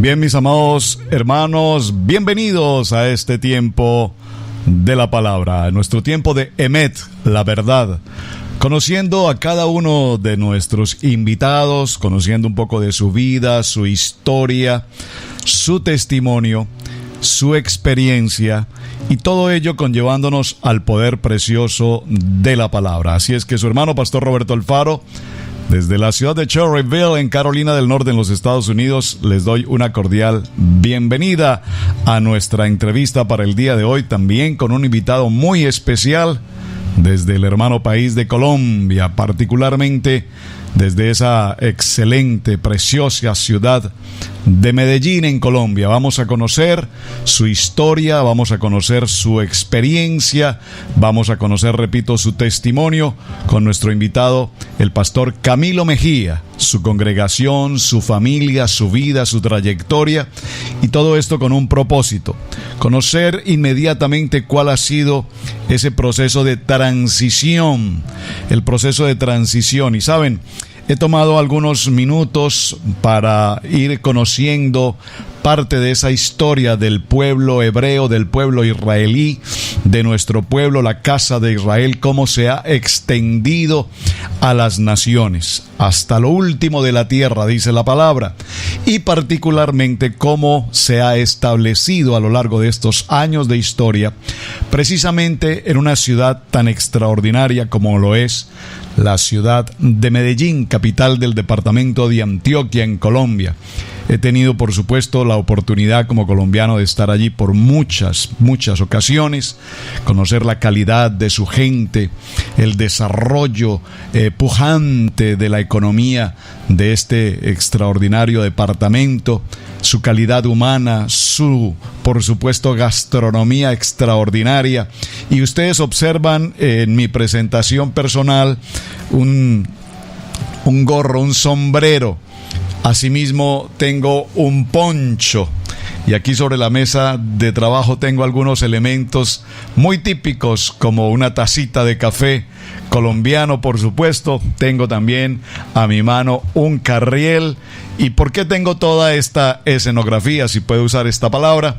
Bien, mis amados hermanos, bienvenidos a este tiempo de la palabra, a nuestro tiempo de Emet, la verdad. Conociendo a cada uno de nuestros invitados, conociendo un poco de su vida, su historia, su testimonio, su experiencia, y todo ello conllevándonos al poder precioso de la palabra. Así es que su hermano Pastor Roberto Alfaro, desde la ciudad de Cherryville, en Carolina del Norte, en los Estados Unidos, les doy una cordial bienvenida a nuestra entrevista para el día de hoy, también con un invitado muy especial desde el hermano país de Colombia, particularmente desde esa excelente, preciosa ciudad de Medellín, en Colombia. Vamos a conocer su historia, vamos a conocer su experiencia, vamos a conocer, repito, su testimonio con nuestro invitado, el pastor Camilo Mejía, su congregación, su familia, su vida, su trayectoria, y todo esto con un propósito: conocer inmediatamente cuál ha sido ese proceso de transición, el proceso de transición. Y saben, he tomado algunos minutos para ir conociendo parte de esa historia del pueblo hebreo, del pueblo israelí, de nuestro pueblo, la casa de Israel, cómo se ha extendido a las naciones, hasta lo último de la tierra, dice la palabra, y particularmente cómo se ha establecido a lo largo de estos años de historia, precisamente en una ciudad tan extraordinaria como lo es la ciudad de Medellín, capital del departamento de Antioquia, en Colombia. He tenido, por supuesto, la oportunidad como colombiano de estar allí por muchas ocasiones, conocer la calidad de su gente, el desarrollo pujante de la economía de este extraordinario departamento, su calidad humana, su, por supuesto, gastronomía extraordinaria. Y ustedes observan en mi presentación personal un gorro, un sombrero. Asimismo, tengo un poncho, y aquí sobre la mesa de trabajo tengo algunos elementos muy típicos, como una tacita de café colombiano, por supuesto. Tengo también a mi mano un carriel. ¿Y por qué tengo toda esta escenografía, si puedo usar esta palabra?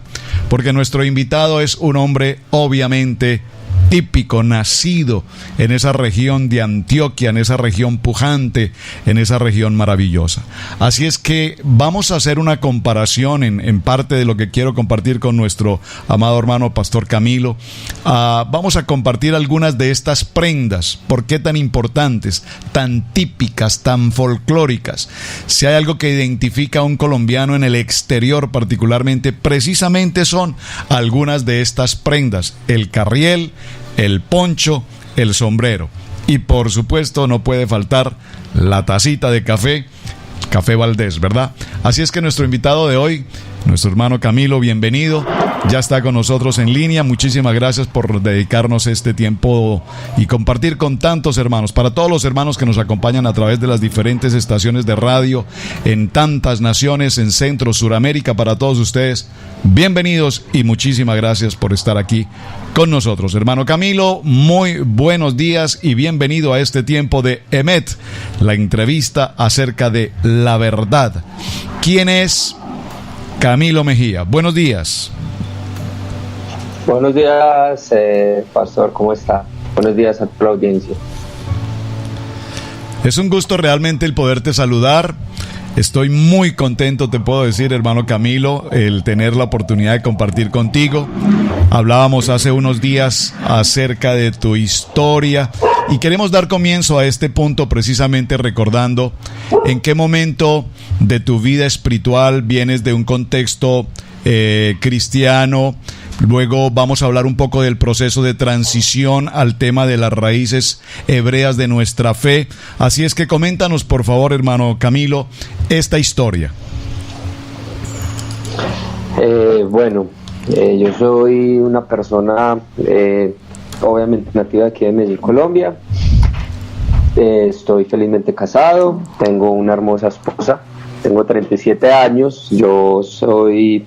Porque nuestro invitado es un hombre obviamente típico, nacido en esa región de Antioquia, en esa región pujante, en esa región maravillosa. Así es que vamos a hacer una comparación en parte de lo que quiero compartir con nuestro amado hermano Pastor Camilo. Vamos a compartir algunas de estas prendas. ¿Por qué tan importantes, tan típicas, tan folclóricas? Si hay algo que identifica a un colombiano en el exterior particularmente, precisamente son algunas de estas prendas: el carriel, el poncho, el sombrero, y por supuesto no puede faltar la tacita de café, Café Valdés, ¿verdad? Así es que nuestro invitado de hoy, nuestro hermano Camilo, bienvenido, ya está con nosotros en línea. Muchísimas gracias por dedicarnos este tiempo y compartir con tantos hermanos. Para todos los hermanos que nos acompañan a través de las diferentes estaciones de radio en tantas naciones, en Centro, Suramérica, para todos ustedes, bienvenidos y muchísimas gracias por estar aquí con nosotros. Hermano Camilo, muy buenos días y bienvenido a este tiempo de Emet, la entrevista acerca de la verdad. ¿Quién es Camilo Mejía? Buenos días. Buenos días, pastor, ¿cómo está? Buenos días a toda la audiencia. Es un gusto realmente el poderte saludar. Estoy muy contento, te puedo decir, hermano Camilo, el tener la oportunidad de compartir contigo. Hablábamos hace unos días acerca de tu historia y queremos dar comienzo a este punto precisamente recordando en qué momento de tu vida espiritual vienes de un contexto cristiano. Luego vamos a hablar un poco del proceso de transición al tema de las raíces hebreas de nuestra fe. Así es que coméntanos, por favor, hermano Camilo, esta historia. Yo soy una persona obviamente nativa aquí de Medellín, Colombia. Estoy felizmente casado, tengo una hermosa esposa, tengo 37 años, yo soy...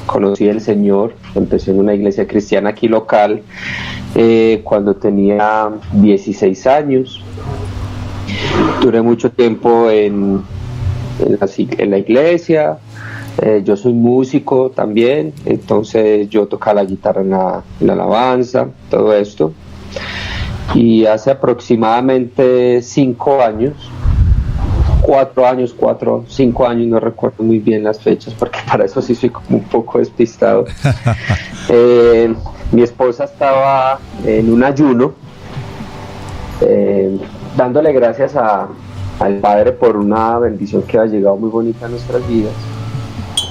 conocí al Señor, empecé en una iglesia cristiana aquí local cuando tenía 16 años. Duré mucho tiempo en la iglesia, Yo soy músico también, entonces yo tocaba la guitarra en la alabanza, todo esto. Y hace aproximadamente 5 años, 5 años, no recuerdo muy bien las fechas porque para eso sí soy como un poco despistado. Mi esposa estaba en un ayuno, dándole gracias al Padre por una bendición que ha llegado muy bonita a nuestras vidas.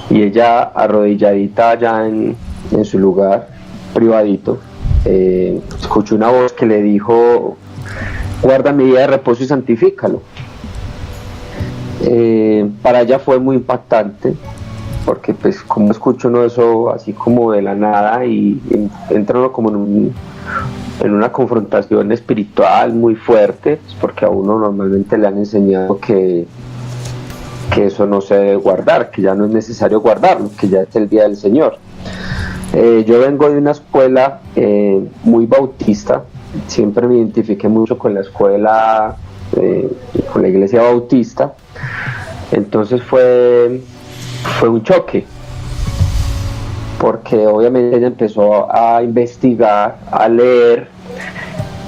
Y ella, arrodilladita allá en su lugar privadito, escuchó una voz que le dijo: guarda mi día de reposo y santifícalo. Para ella fue muy impactante, porque pues como escucho uno eso así como de la nada y entra uno como en una confrontación espiritual muy fuerte, pues porque a uno normalmente le han enseñado que eso no se debe guardar, que ya no es necesario guardarlo, que ya es el día del Señor. Yo vengo de una escuela muy bautista, siempre me identifiqué mucho con la escuela, con la iglesia bautista, entonces fue un choque, porque obviamente ella empezó a investigar, a leer,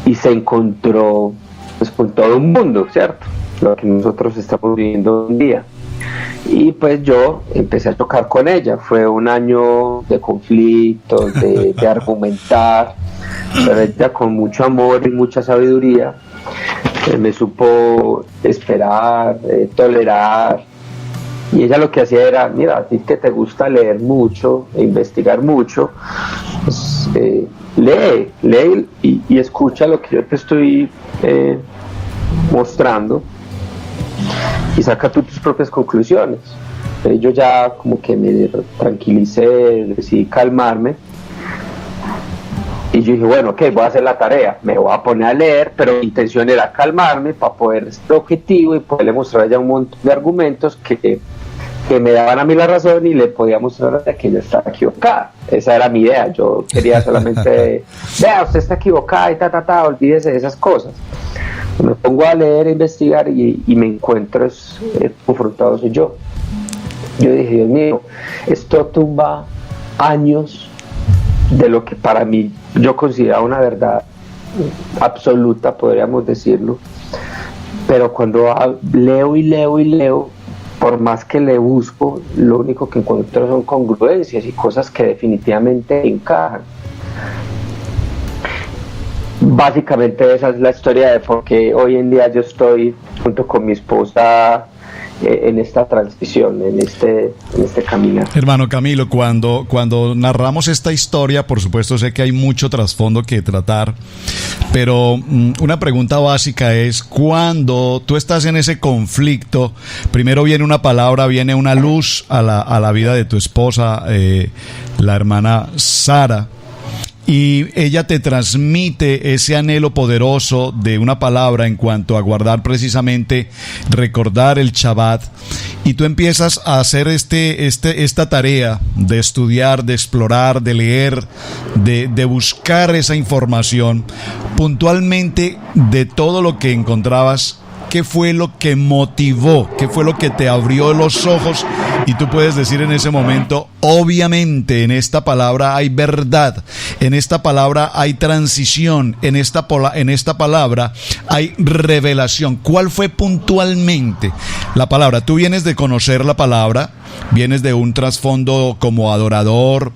y se encontró pues con todo un mundo, ¿cierto? Lo que nosotros estamos viviendo hoy en día. Y pues yo empecé a chocar con ella. Fue un año de conflictos, de argumentar, pero ella con mucho amor y mucha sabiduría me supo esperar, tolerar. Y ella lo que hacía era: mira, a ti que te gusta leer mucho e investigar mucho, pues, lee y escucha lo que yo te estoy mostrando, y saca tú tus propias conclusiones. Yo ya como que me tranquilicé, decidí calmarme, y yo dije: bueno, ok, voy a hacer la tarea, me voy a poner a leer, pero mi intención era calmarme para poder ser objetivo y poderle mostrar a ella un montón de argumentos que me daban a mí la razón, y le podía mostrar a que ella estaba equivocada. Esa era mi idea. Yo quería solamente: vea, usted está equivocada y olvídese de esas cosas. Me pongo a leer, a investigar, y me encuentro confrontado soy yo. Yo dije: Dios mío, esto tumba años de lo que para mí yo consideraba una verdad absoluta, podríamos decirlo. Pero cuando leo, por más que le busco, lo único que encuentro son congruencias y cosas que definitivamente encajan. Básicamente esa es la historia de por qué hoy en día yo estoy junto con mi esposa en esta transición, en este caminar. Hermano Camilo, cuando narramos esta historia, por supuesto sé que hay mucho trasfondo que tratar, pero una pregunta básica es: cuando tú estás en ese conflicto, primero viene una palabra, viene una luz a la vida de tu esposa, la hermana Sara, y ella te transmite ese anhelo poderoso de una palabra en cuanto a guardar, precisamente recordar el Shabbat, y tú empiezas a hacer esta tarea de estudiar, de explorar, de leer, de buscar esa información. Puntualmente, de todo lo que encontrabas, ¿qué fue lo que motivó? ¿Qué fue lo que te abrió los ojos? Y tú puedes decir en ese momento: obviamente en esta palabra hay verdad, en esta palabra hay transición, en esta palabra hay revelación. ¿Cuál fue puntualmente la palabra? Tú vienes de conocer la palabra, vienes de un trasfondo como adorador,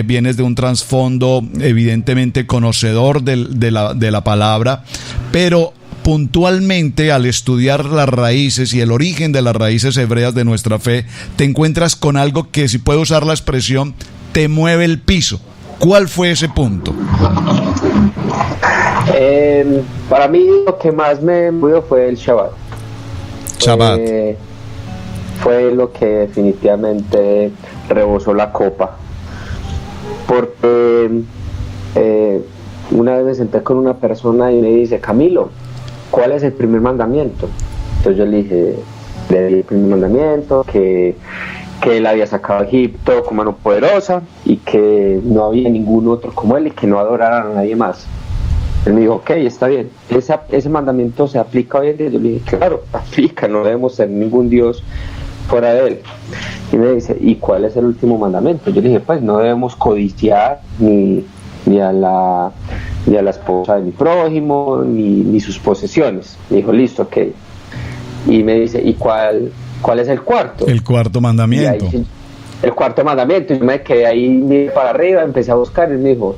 vienes de un trasfondo evidentemente conocedor de la palabra, pero puntualmente, al estudiar las raíces y el origen de las raíces hebreas de nuestra fe, te encuentras con algo que, si puedo usar la expresión, te mueve el piso. ¿Cuál fue ese punto? Para mí lo que más me movió fue el Shabbat. Fue lo que definitivamente rebosó la copa. Porque una vez me senté con una persona y me dice: Camilo, ¿cuál es el primer mandamiento? Entonces yo le di el primer mandamiento, que él había sacado a Egipto con mano poderosa y que no había ningún otro como él y que no adoraran a nadie más. Él me dijo: ok, está bien. ¿Ese mandamiento se aplica hoy en día? Yo le dije: claro, aplica, no debemos ser ningún Dios fuera de él. Y me dice, ¿y cuál es el último mandamiento? Yo le dije, pues no debemos codiciar ni a la esposa de mi prójimo, ni sus posesiones. Me dijo, listo, ok. Y me dice, ¿y cuál es el cuarto? El cuarto mandamiento. Ahí, el cuarto mandamiento. Y yo me quedé ahí, miré para arriba, empecé a buscar y me dijo,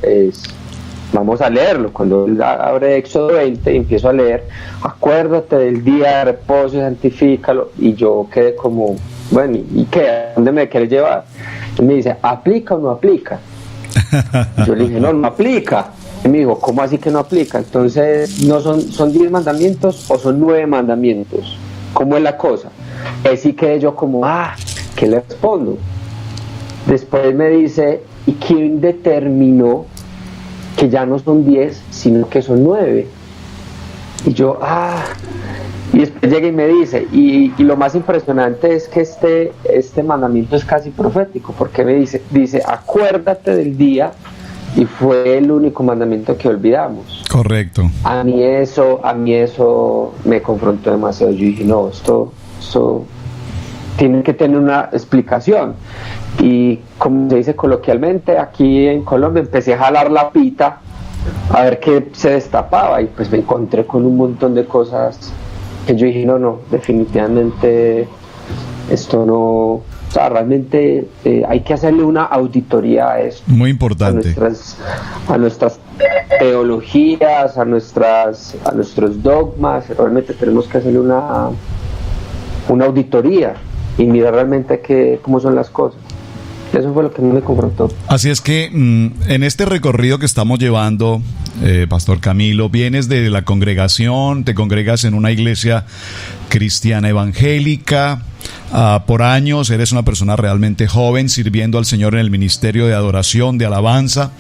vamos a leerlo. Cuando él abre Éxodo 20 y empiezo a leer, acuérdate del día de reposo y santifícalo. Y yo quedé como, bueno, ¿y qué? ¿A dónde me quieres llevar? Y me dice, ¿aplica o no aplica? Yo le dije, no aplica. Y me dijo, ¿cómo así que no aplica? Entonces, ¿no son 10 mandamientos o son 9 mandamientos? ¿Cómo es la cosa? Así quedé yo como, ¿qué le respondo? Después me dice, ¿y quién determinó que ya no son 10, sino que son 9? Y yo, y después llega y me dice, y lo más impresionante es que este mandamiento es casi profético, porque me dice, acuérdate del día, y fue el único mandamiento que olvidamos. Correcto. A mí eso me confrontó demasiado. Yo dije, no, esto tiene que tener una explicación. Y como se dice coloquialmente, aquí en Colombia empecé a jalar la pita a ver qué se destapaba, y pues me encontré con un montón de cosas que yo dije, no, definitivamente esto no, o sea, realmente hay que hacerle una auditoría a esto. Muy importante. A nuestras teologías, a nuestros dogmas, realmente tenemos que hacerle una auditoría y mirar realmente cómo son las cosas. Eso fue lo que me confrontó. Así es que en este recorrido que estamos llevando, Pastor Camilo, vienes de la congregación, te congregas en una iglesia cristiana evangélica, por años, eres una persona realmente joven sirviendo al Señor en el ministerio de adoración, de alabanza.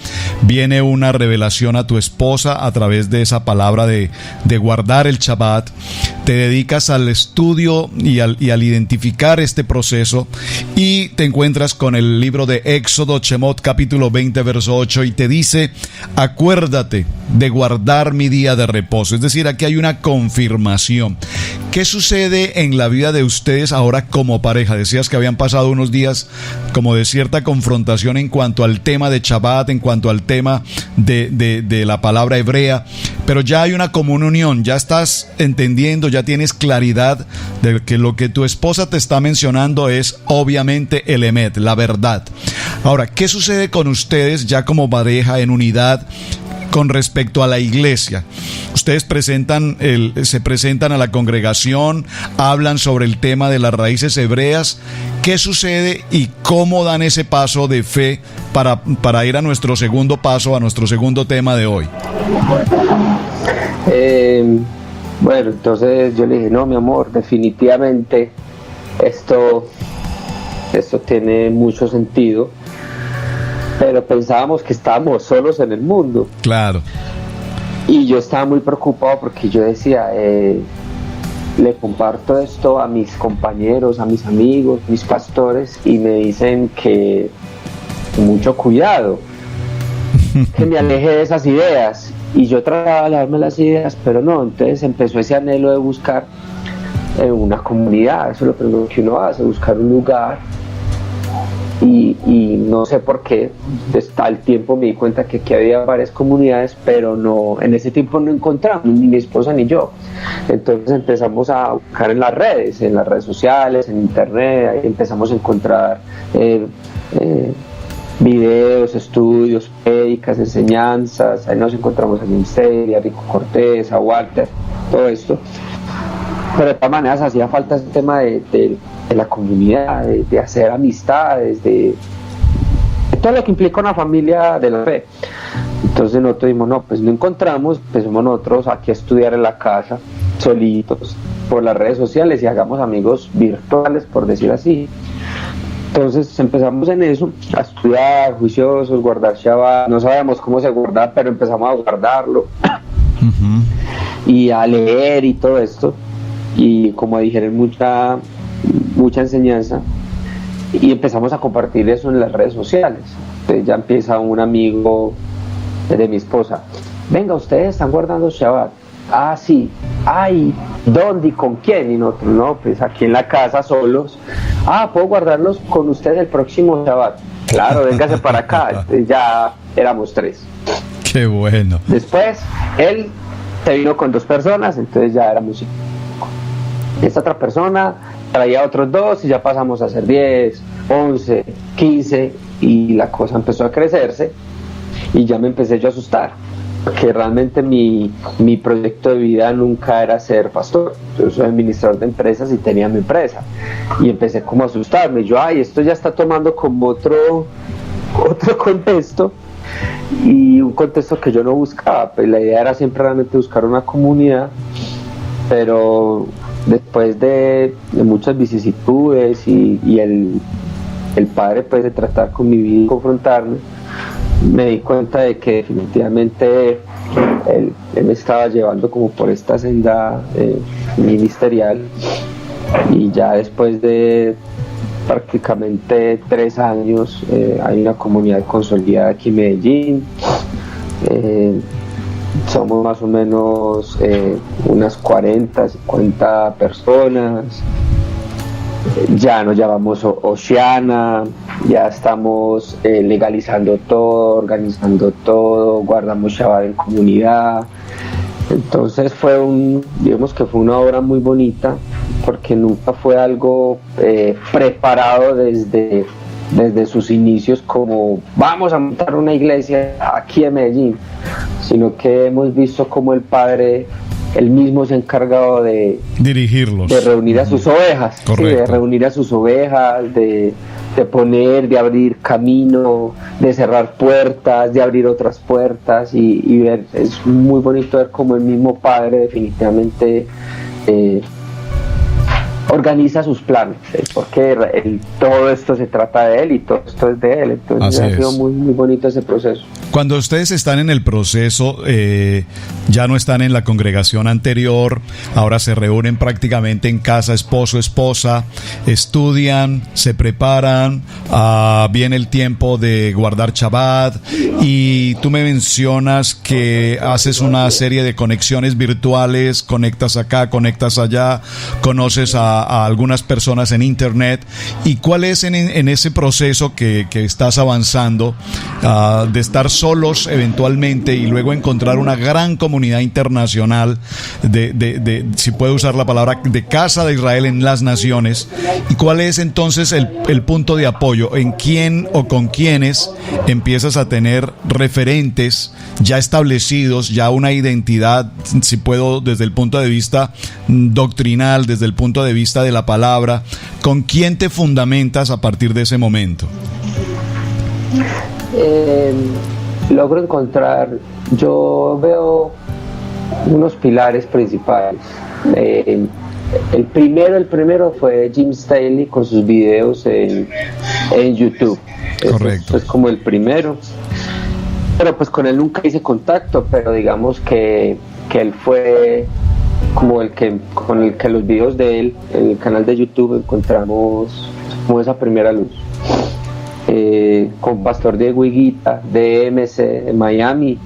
Viene una revelación a tu esposa a través de esa palabra de guardar el Shabbat. Te dedicas al estudio y al identificar este proceso, y te encuentras con el libro de Éxodo, Shemot, capítulo 20, verso 8, y te dice, acuérdate de guardar mi día de reposo. Es decir, aquí hay una confirmación. ¿Qué sucede en la vida de ustedes ahora como pareja? Decías que habían pasado unos días como de cierta confrontación en cuanto al tema de Shabbat, en cuanto al tema de la palabra hebrea, pero ya hay una común unión, ya estás entendiendo, ya tienes claridad de que lo que tu esposa te está mencionando es obviamente el emet, la verdad. Ahora, ¿qué sucede con ustedes ya como pareja en unidad con respecto a la iglesia? Ustedes se presentan a la congregación, hablan sobre el tema de las raíces hebreas. ¿Qué sucede y cómo dan ese paso de fe para ir a nuestro segundo paso, a nuestro segundo tema de hoy? Bueno, entonces yo le dije, no, mi amor, definitivamente esto tiene mucho sentido, pero pensábamos que estábamos solos en el mundo. Claro. Y yo estaba muy preocupado porque yo decía, le comparto esto a mis compañeros, a mis amigos, mis pastores, y me dicen que mucho cuidado, que me aleje de esas ideas. Y yo trataba de alejarme las ideas, pero no. Entonces empezó ese anhelo de buscar una comunidad. Eso es lo primero que uno hace, buscar un lugar. Y no sé por qué, al tiempo me di cuenta que aquí había varias comunidades, pero no, en ese tiempo no encontramos, ni mi esposa ni yo. Entonces empezamos a buscar en las redes sociales, en internet, ahí empezamos a encontrar videos, estudios, prédicas, enseñanzas. Ahí nos encontramos a Ministerio, a Rico Cortés, a Walter, todo esto. Pero de todas maneras hacía falta ese tema de la comunidad, de hacer amistades, de todo lo que implica una familia de la fe. Entonces nosotros dijimos, no, pues no encontramos, empezamos nosotros aquí a estudiar en la casa, solitos, por las redes sociales, y hagamos amigos virtuales, por decir así. Entonces empezamos en eso, a estudiar, juiciosos, guardar Shabbat. No sabíamos cómo se guardaba, pero empezamos a guardarlo. Y a leer y todo esto. Y como dijeron, mucha enseñanza. Y empezamos a compartir eso en las redes sociales. Entonces ya empieza un amigo de mi esposa: venga, ustedes están guardando Shabbat. Ah, sí. Ay, ¿dónde y con quién? Y nosotros, no, pues aquí en la casa solos. ¿puedo guardarlos con usted el próximo Shabbat? Claro, véngase para acá. Entonces ya éramos 3. Qué bueno. Después, él se vino con 2 personas, entonces ya éramos 5. Esta otra persona traía otros 2 y ya pasamos a ser 10, 11, 15 y la cosa empezó a crecerse y ya me empecé yo a asustar, porque realmente mi proyecto de vida nunca era ser pastor. Yo soy administrador de empresas y tenía mi empresa y empecé como a asustarme. Yo, esto ya está tomando como otro contexto, y un contexto que yo no buscaba. Pues la idea era siempre realmente buscar una comunidad, pero después de muchas vicisitudes y el padre pues de tratar con mi vida y confrontarme, me di cuenta de que definitivamente él me estaba llevando como por esta senda ministerial, y ya después de prácticamente 3 años hay una comunidad consolidada aquí en Medellín. Somos más o menos unas 40, 50 personas. Ya nos llamamos Oceana, ya estamos legalizando todo, organizando todo, guardamos Shabbat en comunidad. Entonces digamos que fue una obra muy bonita, porque nunca fue algo preparado desde sus inicios como vamos a montar una iglesia aquí en Medellín, sino que hemos visto como el Padre él mismo se ha encargado de dirigirlos, de reunir a sus ovejas, ¿sí? De reunir a sus ovejas, de abrir camino, de cerrar puertas, de abrir otras puertas y ver. Es muy bonito ver cómo el mismo Padre definitivamente organiza sus planes, porque todo esto se trata de él y todo esto es de él. Entonces ha sido muy, muy bonito ese proceso. Cuando ustedes están en el proceso, ya no están en la congregación anterior, ahora se reúnen prácticamente en casa, esposo, esposa, estudian, se preparan, viene el tiempo de guardar Shabbat, y tú me mencionas que haces una serie de conexiones virtuales, conectas acá, conectas allá, conoces a algunas personas en internet. ¿Y cuál es en ese proceso que estás avanzando, de estar solos eventualmente y luego encontrar una gran comunidad internacional de si puedo usar la palabra, de Casa de Israel en las naciones? ¿Y cuál es entonces el punto de apoyo? ¿En quién o con quiénes empiezas a tener referentes ya establecidos, ya una identidad, si puedo, desde el punto de vista doctrinal, desde el punto de vista de la palabra? ¿Con quién te fundamentas a partir de ese momento? Logro encontrar, yo veo unos pilares principales. El primero fue Jim Staley con sus videos en YouTube. Correcto. Eso es como el primero. Pero pues con él nunca hice contacto, pero digamos que él fue como con el que los videos de él en el canal de YouTube encontramos como esa primera luz. Con Pastor Diego Higuita de MC en Miami,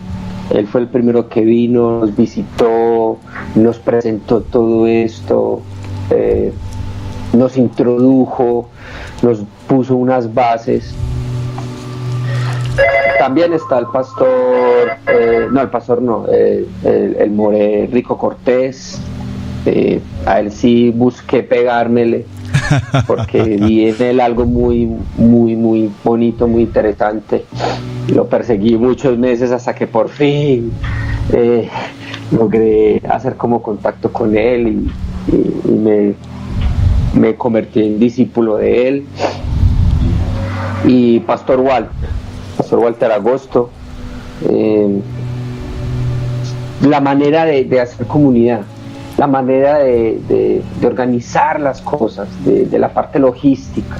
él fue el primero que vino, nos visitó, nos presentó todo esto, nos introdujo, nos puso unas bases. También está el pastor, el more Rico Cortés. A él sí busqué pegármele, porque vi en él algo muy, muy, muy bonito, muy interesante. Lo perseguí muchos meses hasta que por fin logré hacer como contacto con él y me convertí en discípulo de él. Y Pastor Walter Agosto, la manera de hacer comunidad, la manera de organizar las cosas, de la parte logística,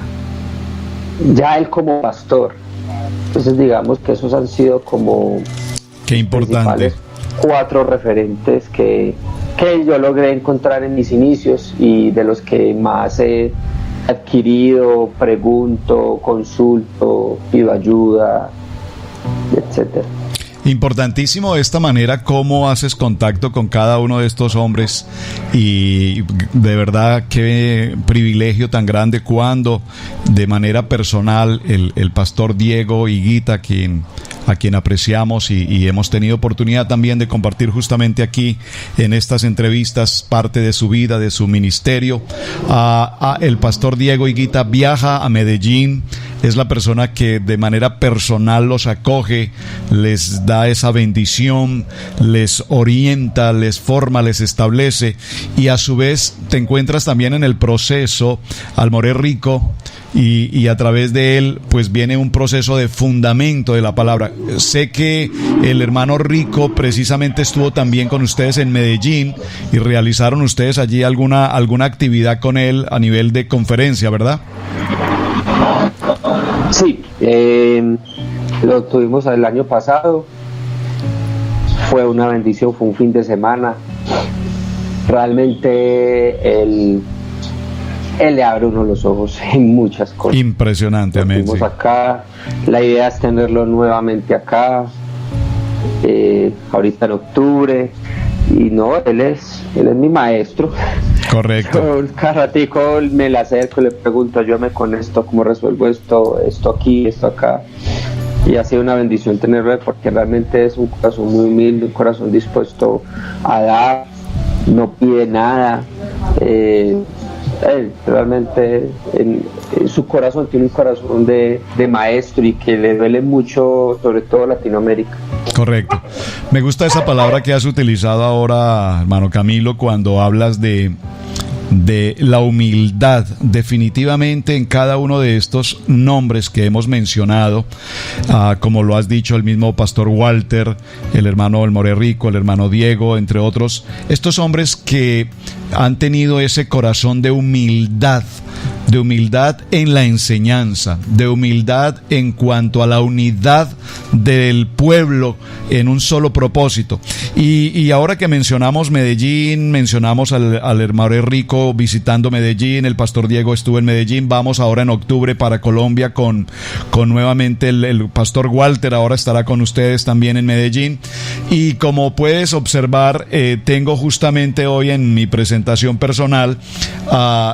ya él como pastor. Entonces digamos que esos han sido como qué importante 4 referentes que yo logré encontrar en mis inicios y de los que más he adquirido, pregunto, consulto, pido ayuda, etcétera. Importantísimo de esta manera cómo haces contacto con cada uno de estos hombres, y de verdad qué privilegio tan grande cuando de manera personal el pastor Diego Higuita, a quien apreciamos y hemos tenido oportunidad también de compartir justamente aquí en estas entrevistas parte de su vida, de su ministerio. El pastor Diego Higuita viaja a Medellín, es la persona que de manera personal los acoge, les da esa bendición, les orienta, les forma, les establece, y a su vez te encuentras también en el proceso al More Rico, y a través de él pues viene un proceso de fundamento de la palabra. Sé que el hermano Rico precisamente estuvo también con ustedes en Medellín y realizaron ustedes allí alguna actividad con él a nivel de conferencia, ¿verdad? Sí, lo tuvimos el año pasado, fue una bendición, fue un fin de semana, realmente él le abre uno los ojos en muchas cosas. Impresionante, amén. Estuvimos acá, la idea es tenerlo nuevamente acá, ahorita en octubre, y no, él es mi maestro. Correcto. Cada ratico me la acerco, le pregunto, ayúdame con esto, cómo resuelvo esto aquí, esto acá, y ha sido una bendición tenerlo, porque realmente es un corazón muy humilde, un corazón dispuesto a dar, no pide nada. Él realmente en su corazón tiene un corazón de maestro, y que le duele mucho, sobre todo Latinoamérica. Correcto. Me gusta esa palabra que has utilizado ahora, hermano Camilo, cuando hablas de la humildad. Definitivamente en cada uno de estos nombres que hemos mencionado, como lo has dicho el mismo pastor Walter, el hermano El More Rico, el hermano Diego, entre otros, estos hombres que han tenido ese corazón de humildad en la enseñanza, de humildad en cuanto a la unidad del pueblo en un solo propósito. Y ahora que mencionamos Medellín, mencionamos al hermano Rico visitando Medellín, el pastor Diego estuvo en Medellín, vamos ahora en octubre para Colombia con nuevamente el pastor Walter, ahora estará con ustedes también en Medellín. Y como puedes observar, tengo justamente hoy en mi presentación personal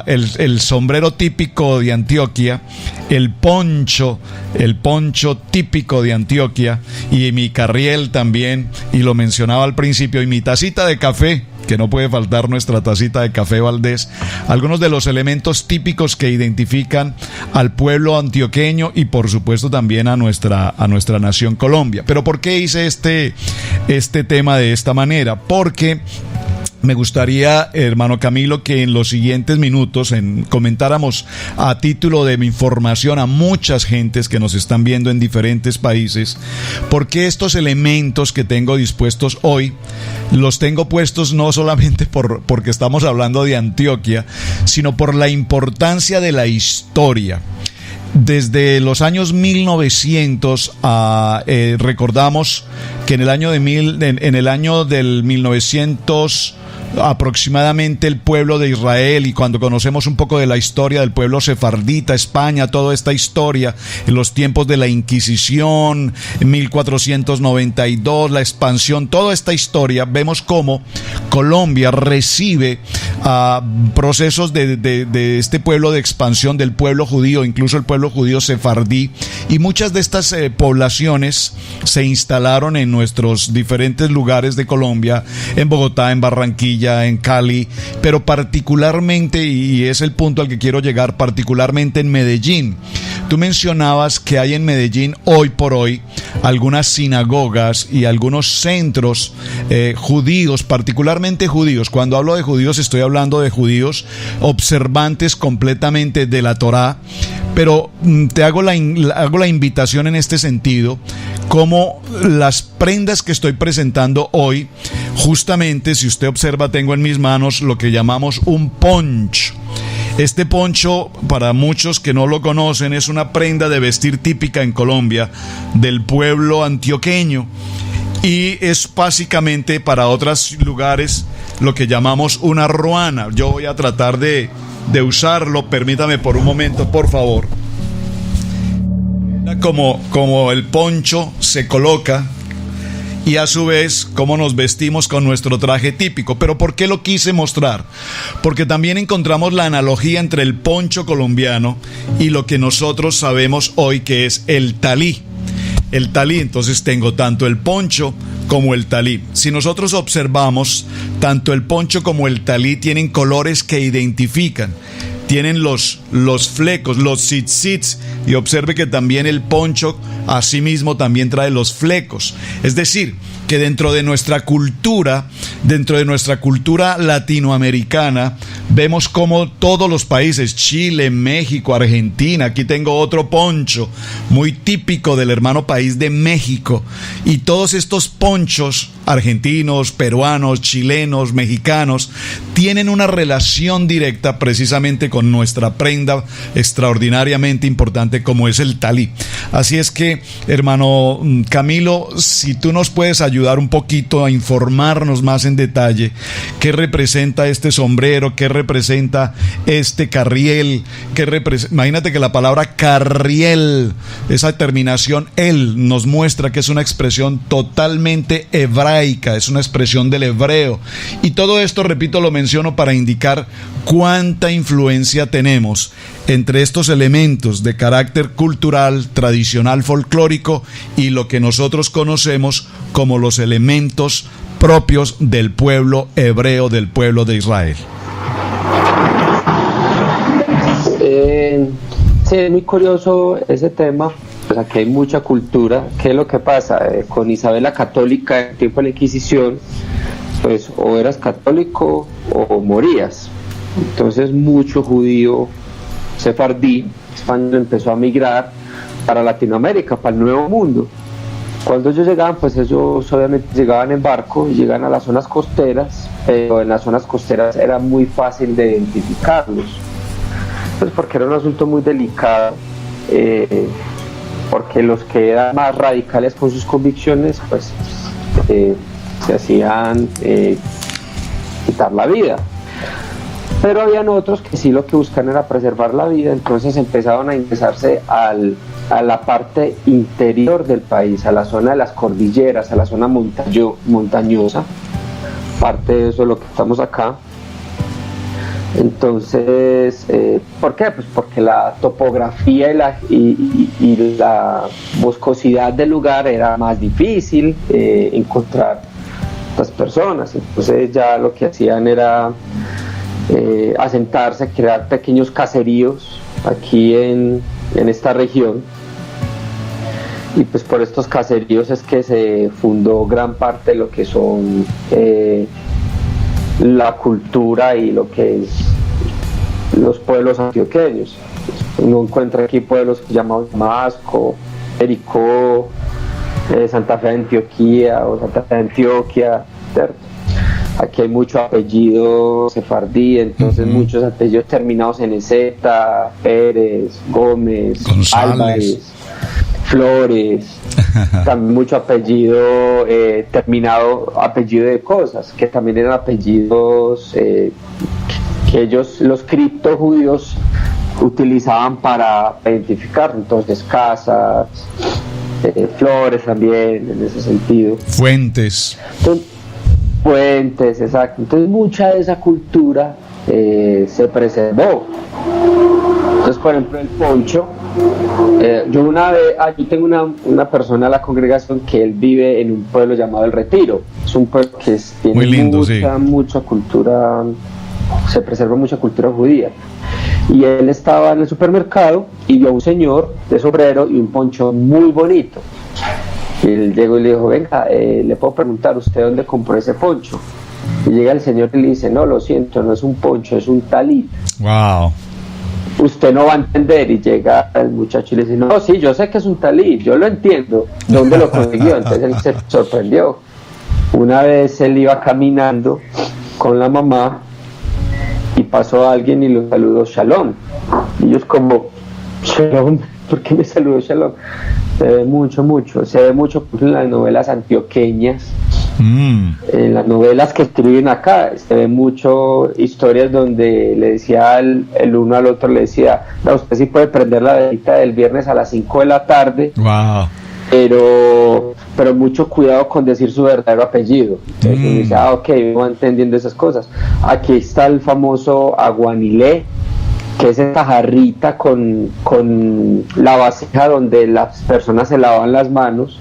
el sombrero típico de Antioquia, el poncho típico de Antioquia, y mi carriel también, y lo mencionaba al principio, y mi tacita de café, que no puede faltar nuestra tacita de café Valdés, algunos de los elementos típicos que identifican al pueblo antioqueño y por supuesto también a nuestra nación Colombia. Pero ¿por qué hice este tema de esta manera? Porque me gustaría, hermano Camilo, que en los siguientes minutos comentáramos a título de mi información a muchas gentes que nos están viendo en diferentes países, porque estos elementos que tengo dispuestos hoy, los tengo puestos no solamente porque estamos hablando de Antioquia, sino por la importancia de la historia. Desde los años 1900, recordamos que en el año del 1900 aproximadamente, el pueblo de Israel, y cuando conocemos un poco de la historia del pueblo sefardita, España, toda esta historia, en los tiempos de la Inquisición, en 1492, la expansión, toda esta historia, vemos cómo Colombia recibe procesos de este pueblo de expansión del pueblo judío, incluso el pueblo judío sefardí, y muchas de estas poblaciones se instalaron en nuestros diferentes lugares de Colombia, en Bogotá, en Barranquilla, en Cali, pero particularmente, y es el punto al que quiero llegar, particularmente en Medellín. Tú mencionabas que hay en Medellín hoy por hoy algunas sinagogas y algunos centros judíos, particularmente judíos. Cuando hablo de judíos estoy hablando de judíos observantes completamente de la Torá, pero te hago la invitación en este sentido, como las prendas que estoy presentando hoy, justamente, si usted observa, tengo en mis manos lo que llamamos un poncho. Este poncho, para muchos que no lo conocen, es una prenda de vestir típica en Colombia del pueblo antioqueño, y es básicamente para otros lugares lo que llamamos una ruana. Yo voy a tratar de usarlo, permítame por un momento, por favor. Como el poncho se coloca, y a su vez cómo nos vestimos con nuestro traje típico. Pero ¿por qué lo quise mostrar? Porque también encontramos la analogía entre el poncho colombiano y lo que nosotros sabemos hoy que es el talí. El talí, entonces tengo tanto el poncho como el talí. Si nosotros observamos, tanto el poncho como el talí tienen colores que identifican. Tienen los flecos, los tzitzits, y observe que también el poncho asimismo también trae los flecos. Es decir, que dentro de nuestra cultura latinoamericana, vemos como todos los países, Chile, México, Argentina, aquí tengo otro poncho muy típico del hermano país de México, y todos estos ponchos argentinos, peruanos, chilenos, mexicanos, tienen una relación directa precisamente con nuestra prenda extraordinariamente importante como es el talí. Así es que, hermano Camilo, si tú nos puedes ayudar un poquito a informarnos más en detalle qué representa este sombrero, qué representa este carriel, imagínate que la palabra carriel, esa terminación el, nos muestra que es una expresión totalmente hebraica, es una expresión del hebreo, y todo esto, repito, lo menciono para indicar cuánta influencia tenemos entre estos elementos de carácter cultural, tradicional, folclórico y lo que nosotros conocemos como los elementos propios del pueblo hebreo, del pueblo de Israel. Sí, es muy curioso ese tema. Pues aquí hay mucha cultura. ¿Qué es lo que pasa? Con Isabel la Católica, en el tiempo de la Inquisición, pues o eras católico o morías. Entonces mucho judío sefardí español empezó a migrar para Latinoamérica, para el Nuevo Mundo. Cuando ellos llegaban, pues ellos obviamente llegaban en barco y llegan a las zonas costeras, pero en las zonas costeras era muy fácil de identificarlos, pues porque era un asunto muy delicado, porque los que eran más radicales con sus convicciones, pues se hacían quitar la vida. Pero habían otros que sí lo que buscan era preservar la vida, entonces empezaron a ingresarse a la parte interior del país, a la zona de las cordilleras, a la zona montañosa, parte de eso es lo que estamos acá. Entonces, ¿por qué? Pues porque la topografía y la boscosidad del lugar era más difícil encontrar estas personas, entonces ya lo que hacían era asentarse, crear pequeños caseríos aquí en esta región, y pues por estos caseríos es que se fundó gran parte de lo que son la cultura y lo que es los pueblos antioqueños. Uno encuentra aquí pueblos llamados Damasco, Jericó, Santa Fe de Antioquía o Santa Fe de Antioquia, ¿cierto? Aquí hay mucho apellido sefardí, entonces muchos apellidos terminados en EZ, Pérez, Gómez, González, Álvarez, Flores, también mucho apellido apellido de cosas, que también eran apellidos que ellos, los criptojudíos, utilizaban para identificar, entonces Casas, Flores también, en ese sentido. Fuentes, exacto. Entonces mucha de esa cultura se preservó. Entonces, por ejemplo, el poncho, yo tengo una persona en la congregación que él vive en un pueblo llamado El Retiro. Es un pueblo que tiene muy lindo, mucha cultura, se preserva mucha cultura judía. Y él estaba en el supermercado y vio a un señor de sombrero y un poncho muy bonito. Y él llegó y le dijo, venga, le puedo preguntar, ¿usted dónde compró ese poncho? Y llega el señor y le dice, no, lo siento, no es un poncho, es un talit. Wow. Usted no va a entender. Y llega el muchacho y le dice, no, sí, yo sé que es un talit, yo lo entiendo. ¿Dónde lo consiguió? Entonces él se sorprendió. Una vez él iba caminando con la mamá y pasó a alguien y lo saludó Shalom. Y ellos como, Shalom, ¿por qué me saludó Shalom? Se ve mucho en las novelas antioqueñas, en las novelas que escriben acá, se ve mucho historias donde le decía el uno al otro, le decía, no, usted sí puede prender la velita del viernes a las 5 de la tarde, wow, pero mucho cuidado con decir su verdadero apellido. Entonces uno dice, ok, voy entendiendo esas cosas. Aquí está el famoso aguanilé, que es esta jarrita con la vasija donde las personas se lavan las manos,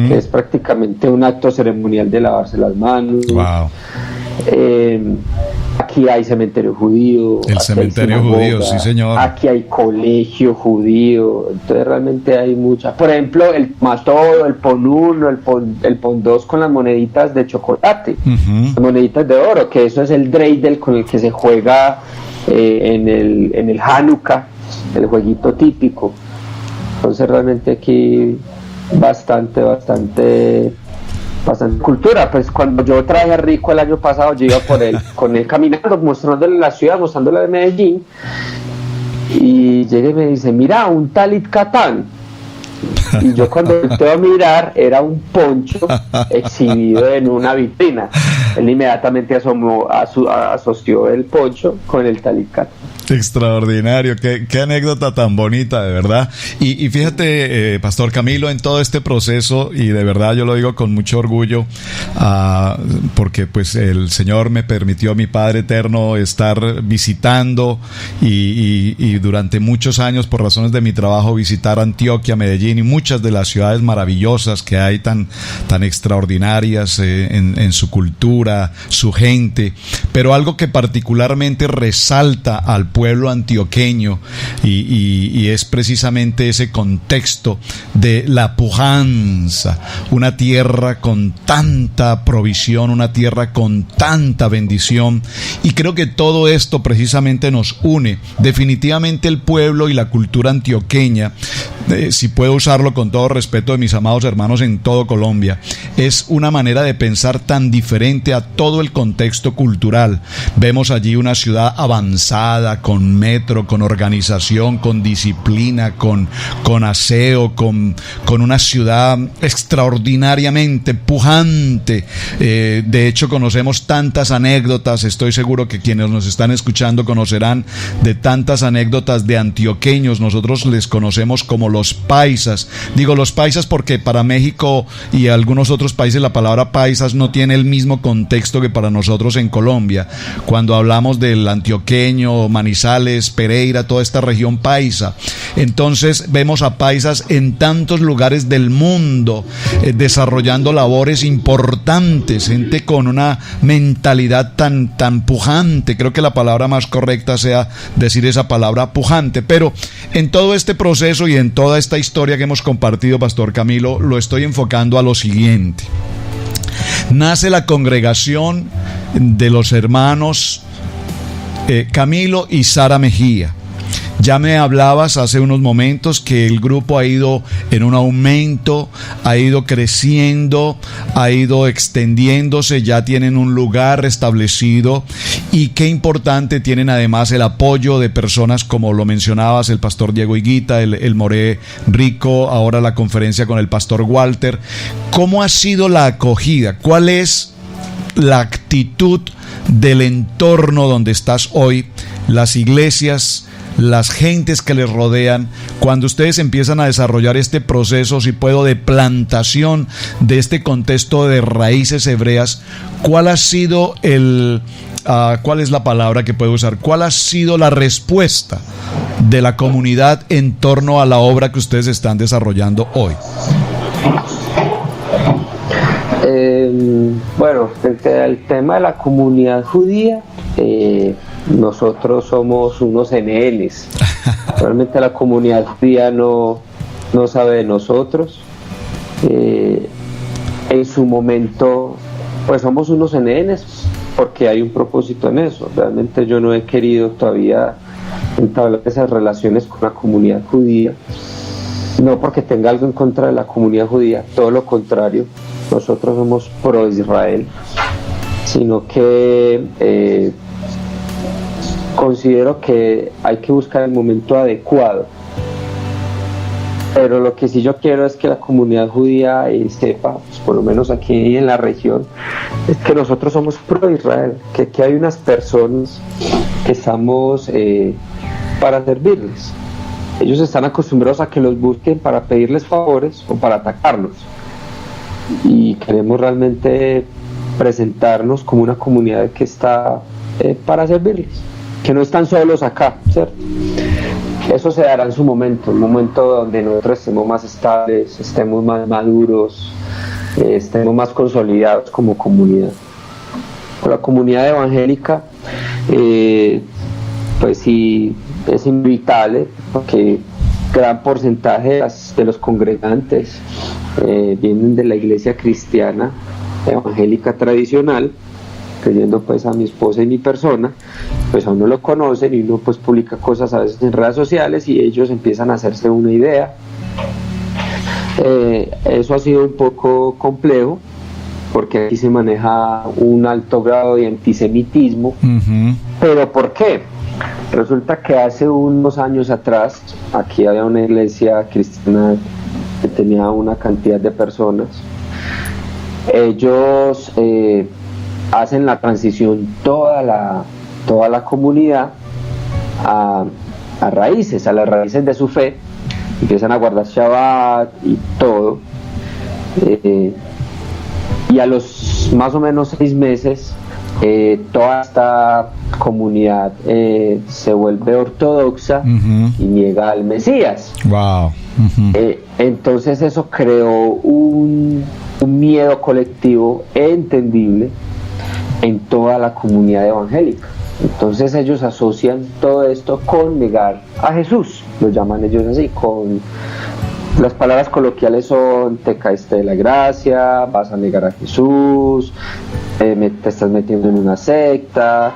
que es prácticamente un acto ceremonial de lavarse las manos. Wow. Aquí hay cementerio judío. El cementerio judío, sí señor. Aquí hay colegio judío. Entonces realmente hay mucha. Por ejemplo, el Matodo, el Pon 1, el Pon 2 con las moneditas de chocolate, las moneditas de oro, que eso es el dreidel con el que se juega en el Hanukkah, el jueguito típico. Entonces realmente aquí bastante cultura. Pues cuando yo traje a Rico el año pasado, yo iba con él caminando, mostrándole la ciudad, mostrándole de Medellín, y llegué y me dice, mira, un talit katán. Y yo cuando volteo a mirar, era un poncho exhibido en una vitrina. Él inmediatamente asoció el poncho con el talit katán. Extraordinario, qué anécdota tan bonita, de verdad. Y fíjate, Pastor Camilo, en todo este proceso, y de verdad yo lo digo con mucho orgullo, porque pues el Señor me permitió, mi Padre Eterno, estar visitando y durante muchos años, por razones de mi trabajo, visitar Antioquia, Medellín y muchas de las ciudades maravillosas que hay tan extraordinarias en su cultura, su gente. Pero algo que particularmente resalta al pueblo antioqueño y es precisamente ese contexto de la pujanza, una tierra con tanta provisión, una tierra con tanta bendición, y creo que todo esto precisamente nos une. Definitivamente el pueblo y la cultura antioqueña, si puedo usarlo con todo respeto de mis amados hermanos en todo Colombia, es una manera de pensar tan diferente a todo el contexto cultural. Vemos allí una ciudad avanzada, con metro, con organización, con disciplina, con aseo, con una ciudad extraordinariamente pujante. De hecho, conocemos tantas anécdotas. Estoy seguro que quienes nos están escuchando conocerán de tantas anécdotas de antioqueños. Nosotros les conocemos como los paisas. Digo los paisas porque para México y algunos otros países la palabra paisas no tiene el mismo contexto que para nosotros en Colombia. Cuando hablamos del antioqueño, Manizales, Pereira, toda esta región paisa, entonces vemos a paisas en tantos lugares del mundo desarrollando labores importantes, gente con una mentalidad tan pujante. Creo que la palabra más correcta sea decir esa palabra, pujante. Pero en todo este proceso y en toda esta historia que hemos compartido, Pastor Camilo, lo estoy enfocando a lo siguiente. Nace la congregación de los hermanos Camilo y Sara Mejía. Ya me hablabas hace unos momentos que el grupo ha ido en un aumento, ha ido creciendo, ha ido extendiéndose, ya tienen un lugar establecido, y qué importante, tienen además el apoyo de personas como lo mencionabas, el pastor Diego Higuita, el Moré Rico, ahora la conferencia con el pastor Walter. ¿Cómo ha sido la acogida? ¿Cuál es la actitud del entorno donde estás hoy, las iglesias, las gentes que les rodean, cuando ustedes empiezan a desarrollar este proceso, si puedo, de plantación de este contexto de raíces hebreas? ¿Cuál ha sido cuál es la palabra que puedo usar? ¿Cuál ha sido la respuesta de la comunidad en torno a la obra que ustedes están desarrollando hoy? Bueno, el tema de la comunidad judía, nosotros somos unos NNs. Realmente la comunidad judía no sabe de nosotros. En su momento, pues somos unos NNs porque hay un propósito en eso. Realmente yo no he querido todavía entablar esas relaciones con la comunidad judía, no porque tenga algo en contra de la comunidad judía, todo lo contrario. Nosotros somos pro Israel, sino que considero que hay que buscar el momento adecuado. Pero lo que sí yo quiero es que la comunidad judía sepa, pues por lo menos aquí en la región, es que nosotros somos pro Israel, que hay unas personas que estamos para servirles. ellos están acostumbrados a que los busquen para pedirles favores o para atacarlos. Y queremos realmente presentarnos como una comunidad que está para servirles, que no están solos acá, ¿cierto? Eso se dará en su momento, un momento donde nosotros estemos más estables, estemos más maduros, estemos más consolidados como comunidad. La comunidad evangélica, pues sí, es inevitable, porque gran porcentaje de los congregantes vienen de la iglesia cristiana evangélica tradicional, creyendo pues a mi esposa y mi persona, pues a uno lo conocen y uno pues publica cosas a veces en redes sociales y ellos empiezan a hacerse una idea. Eso ha sido un poco complejo porque aquí se maneja un alto grado de antisemitismo. ¿Pero por qué? Resulta que hace unos años atrás aquí había una iglesia cristiana que tenía una cantidad de personas. Ellos hacen la transición toda la comunidad a las raíces de su fe, empiezan a guardar Shabbat y todo, y a los más o menos 6 meses toda esta comunidad se vuelve ortodoxa y niega al Mesías. Wow. Entonces eso creó un miedo colectivo entendible en toda la comunidad evangélica. Entonces ellos asocian todo esto con negar a Jesús, lo llaman ellos así, con las palabras coloquiales son: te caíste de la gracia, vas a negar a Jesús, te estás metiendo en una secta,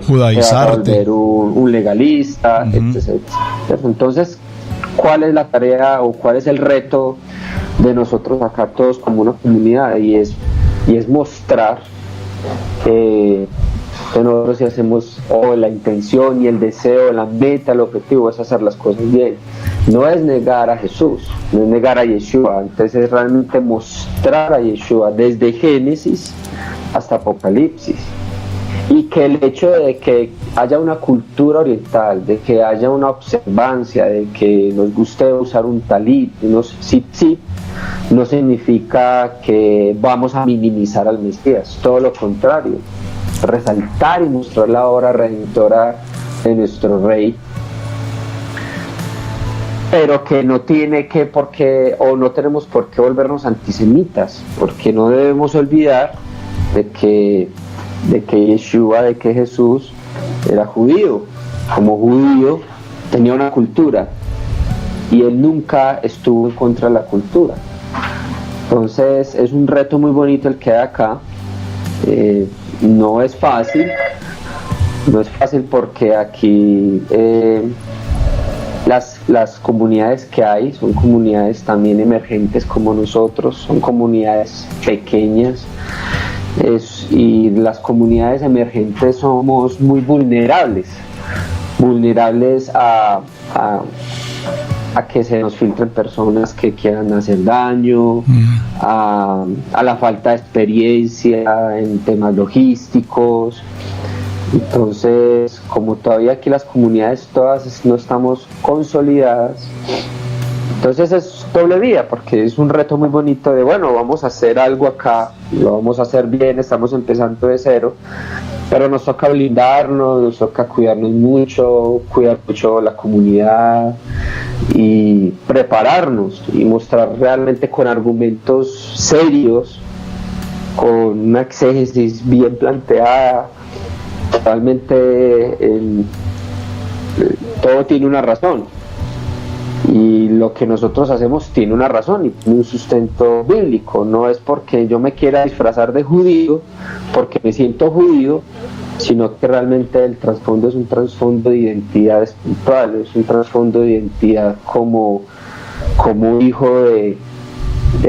judaizarte, te vas a volver un legalista, etc. Entonces, ¿cuál es la tarea o cuál es el reto de nosotros acá todos como una comunidad? Y es mostrar que nosotros, si hacemos la intención y el deseo, la meta, el objetivo es hacer las cosas bien, no es negar a Jesús, no es negar a Yeshua, entonces es realmente mostrar a Yeshua desde Génesis hasta Apocalipsis. Y que el hecho de que haya una cultura oriental, de que haya una observancia, de que nos guste usar un talit, unos tzitzit, no significa que vamos a minimizar al Mesías, todo lo contrario, resaltar y mostrar la obra redentora de nuestro Rey, pero que no tiene que por qué, o no tenemos por qué volvernos antisemitas, porque no debemos olvidar de que Yeshua, de que Jesús era judío. Como judío tenía una cultura y él nunca estuvo en contra de la cultura. Entonces es un reto muy bonito el que hay acá. No es fácil porque aquí las comunidades que hay son comunidades también emergentes como nosotros, son comunidades pequeñas. Y las comunidades emergentes somos muy vulnerables a que se nos filtren personas que quieran hacer daño, a la falta de experiencia en temas logísticos. Entonces, como todavía aquí las comunidades todas no estamos consolidadas, entonces es doble vía, porque es un reto muy bonito de, bueno, vamos a hacer algo acá, lo vamos a hacer bien, estamos empezando de cero, pero nos toca blindarnos, nos toca cuidarnos mucho, cuidar mucho la comunidad y prepararnos y mostrar realmente con argumentos serios, con una exégesis bien planteada. Realmente todo tiene una razón. Y lo que nosotros hacemos tiene una razón y tiene un sustento bíblico. No es porque yo me quiera disfrazar de judío, porque me siento judío, sino que realmente el trasfondo es un trasfondo de identidad espiritual, es un trasfondo de identidad como hijo de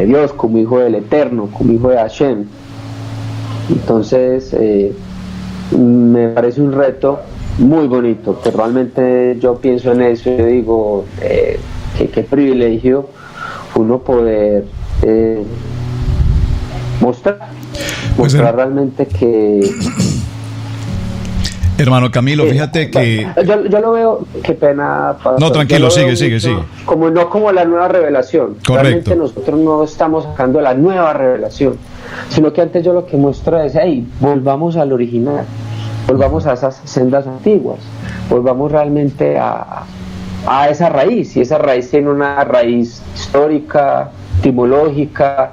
Dios, como hijo del Eterno, como hijo de Hashem. Entonces, me parece un reto muy bonito, que realmente yo pienso en eso y digo, qué privilegio uno poder mostrar realmente que Hermano Camilo, fíjate que... Yo lo veo, qué pena... Pastor, no, tranquilo, sigue. Como no como la nueva revelación. Correcto. Realmente nosotros no estamos sacando la nueva revelación, sino que antes yo lo que muestro es, volvamos al original, volvamos a esas sendas antiguas, volvamos realmente a esa raíz, y esa raíz tiene una raíz histórica, etimológica,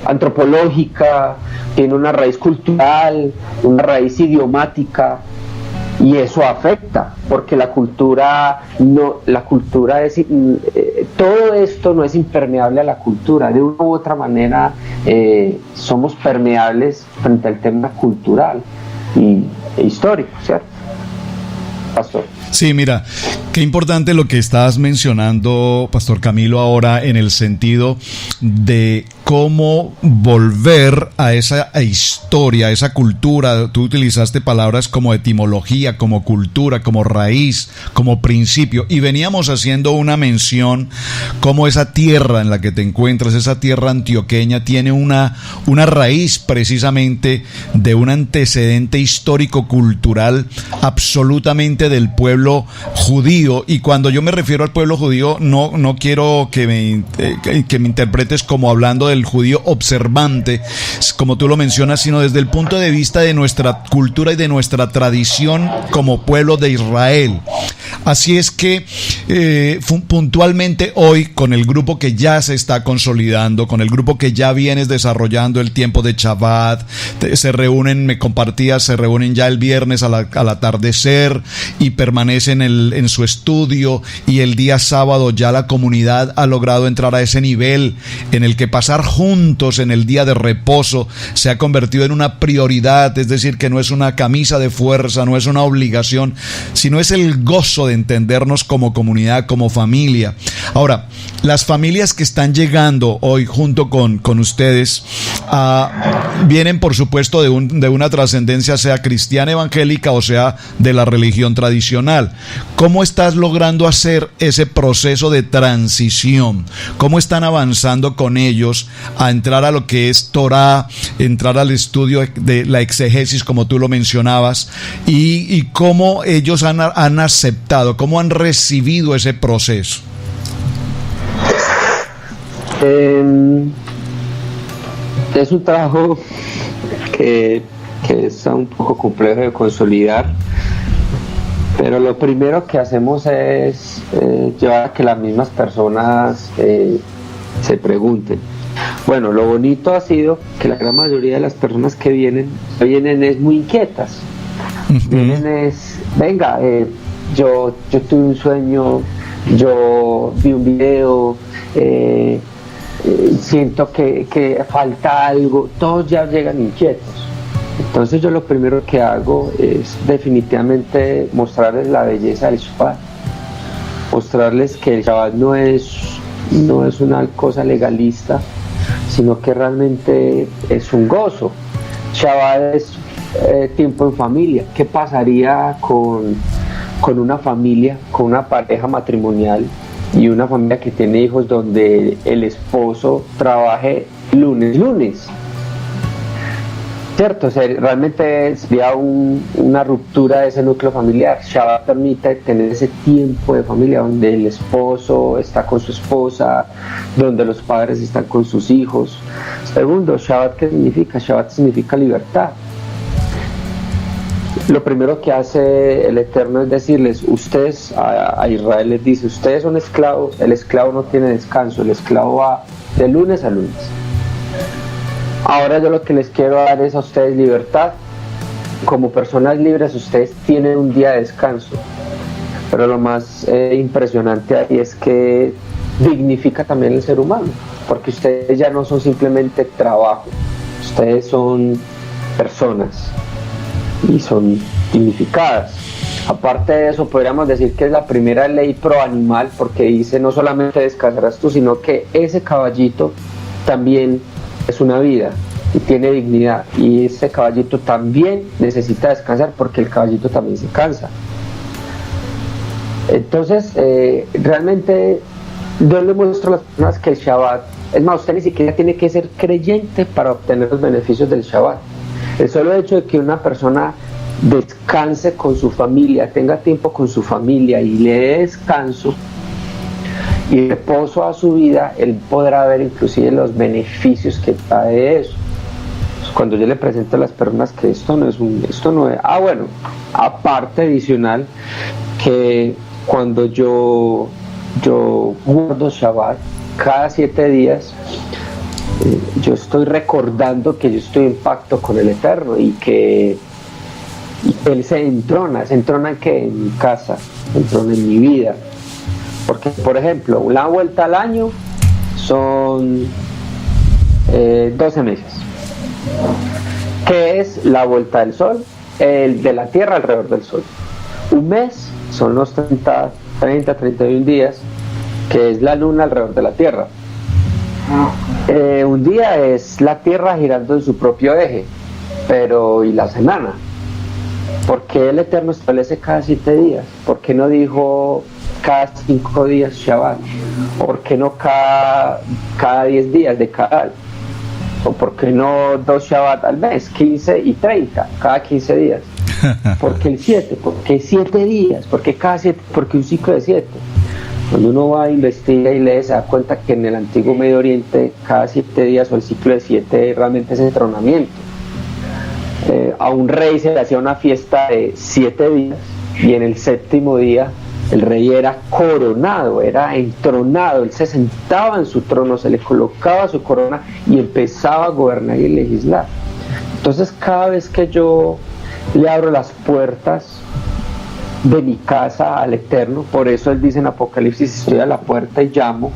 antropológica, tiene una raíz cultural, una raíz idiomática, y eso afecta, porque la cultura es, todo esto no es impermeable a la cultura, de una u otra manera somos permeables frente al tema cultural e histórico, ¿cierto, Pastor? Sí, mira, qué importante lo que estás mencionando, Pastor Camilo, ahora en el sentido de cómo volver a esa historia, a esa cultura. Tú utilizaste palabras como etimología, como cultura, como raíz, como principio, y veníamos haciendo una mención como esa tierra en la que te encuentras, esa tierra antioqueña, tiene una raíz precisamente de un antecedente histórico-cultural absolutamente del pueblo judío. Y cuando yo me refiero al pueblo judío, no quiero que me interpretes como hablando del judío observante, como tú lo mencionas, sino desde el punto de vista de nuestra cultura y de nuestra tradición como pueblo de Israel. Así es que puntualmente hoy, con el grupo que ya se está consolidando, con el grupo que ya vienes desarrollando el tiempo de Shabbat, se reúnen, me compartías, se reúnen ya el viernes al atardecer y permanecen en su estudio, y el día sábado ya la comunidad ha logrado entrar a ese nivel en el que pasar juntos en el día de reposo se ha convertido en una prioridad, es decir, que no es una camisa de fuerza, no es una obligación, sino es el gozo de entendernos como comunidad, como familia. Ahora, las familias que están llegando hoy junto con ustedes vienen, por supuesto, de una trascendencia, sea cristiana, evangélica, o sea de la religión tradicional. ¿Cómo estás logrando hacer ese proceso de transición? ¿Cómo están avanzando con ellos a entrar a lo que es Torah, entrar al estudio de la exegesis, como tú lo mencionabas, y cómo ellos han aceptado, cómo han recibido ese proceso? Es un trabajo que es un poco complejo de consolidar, pero lo primero que hacemos es llevar a que las mismas personas se pregunten. Bueno, lo bonito ha sido que la gran mayoría de las personas que vienen es muy inquietas. Vienen es, venga, yo tuve un sueño, yo vi un video, siento que falta algo. Todos ya llegan inquietos. Entonces yo lo primero que hago es definitivamente mostrarles la belleza del Shabbat, mostrarles que el Shabbat no es una cosa legalista, sino que realmente es un gozo. Shabbat es tiempo en familia. ¿Qué pasaría con una familia, con una pareja matrimonial y una familia que tiene hijos donde el esposo trabaje lunes? ¿Cierto? O sea, realmente sería una ruptura de ese núcleo familiar. Shabbat permite tener ese tiempo de familia donde el esposo está con su esposa, donde los padres están con sus hijos. Segundo, Shabbat, ¿qué significa? Shabbat significa libertad. Lo primero que hace el Eterno es decirles, ustedes, a Israel les dice, ustedes son esclavos, el esclavo no tiene descanso, el esclavo va de lunes a lunes. Ahora yo lo que les quiero dar es a ustedes libertad. Como personas libres ustedes tienen un día de descanso, pero lo más impresionante ahí es que dignifica también el ser humano, porque ustedes ya no son simplemente trabajo, ustedes son personas y son dignificadas. Aparte de eso, podríamos decir que es la primera ley pro animal, porque dice no solamente descansarás tú, sino que ese caballito también es una vida y tiene dignidad, y ese caballito también necesita descansar porque el caballito también se cansa. Entonces realmente yo le muestro a las personas que el Shabbat, es más, usted ni siquiera tiene que ser creyente para obtener los beneficios del Shabbat. El solo hecho de que una persona descanse con su familia, tenga tiempo con su familia y le dé descanso y reposo a su vida, él podrá ver inclusive los beneficios que trae eso. Pues cuando yo le presento a las personas que esto no es, bueno, aparte adicional, que cuando yo guardo Shabbat cada 7 días, yo estoy recordando que yo estoy en pacto con el Eterno y que Él se entrona ¿en qué? En mi casa, entrona en mi vida. Porque, por ejemplo, una vuelta al año son 12 meses. ¿Qué es la vuelta del sol? El de la Tierra alrededor del sol. Un mes son los 31 días, que es la luna alrededor de la Tierra. Un día es la Tierra girando en su propio eje, y la semana. ¿Por qué el Eterno establece cada 7 días? ¿Por qué no dijo cada 5 días Shabbat? ¿Por qué no cada 10 días de cada año? ¿O por qué no 2 Shabbat al mes, 15 y 30, cada 15 días? ¿Por qué el 7? ¿Por qué 7 días? ¿Por qué cada 7? ¿Por qué un ciclo de 7? Cuando uno va a investigar y lee, se da cuenta que en el antiguo Medio Oriente cada 7 días o el ciclo de 7 realmente es entronamiento. A un rey se le hacía una fiesta de 7 días y en el 7º día el rey era coronado, era entronado, él se sentaba en su trono, se le colocaba su corona y empezaba a gobernar y legislar. Entonces cada vez que yo le abro las puertas de mi casa al Eterno, por eso él dice en Apocalipsis, estoy a la puerta y llamo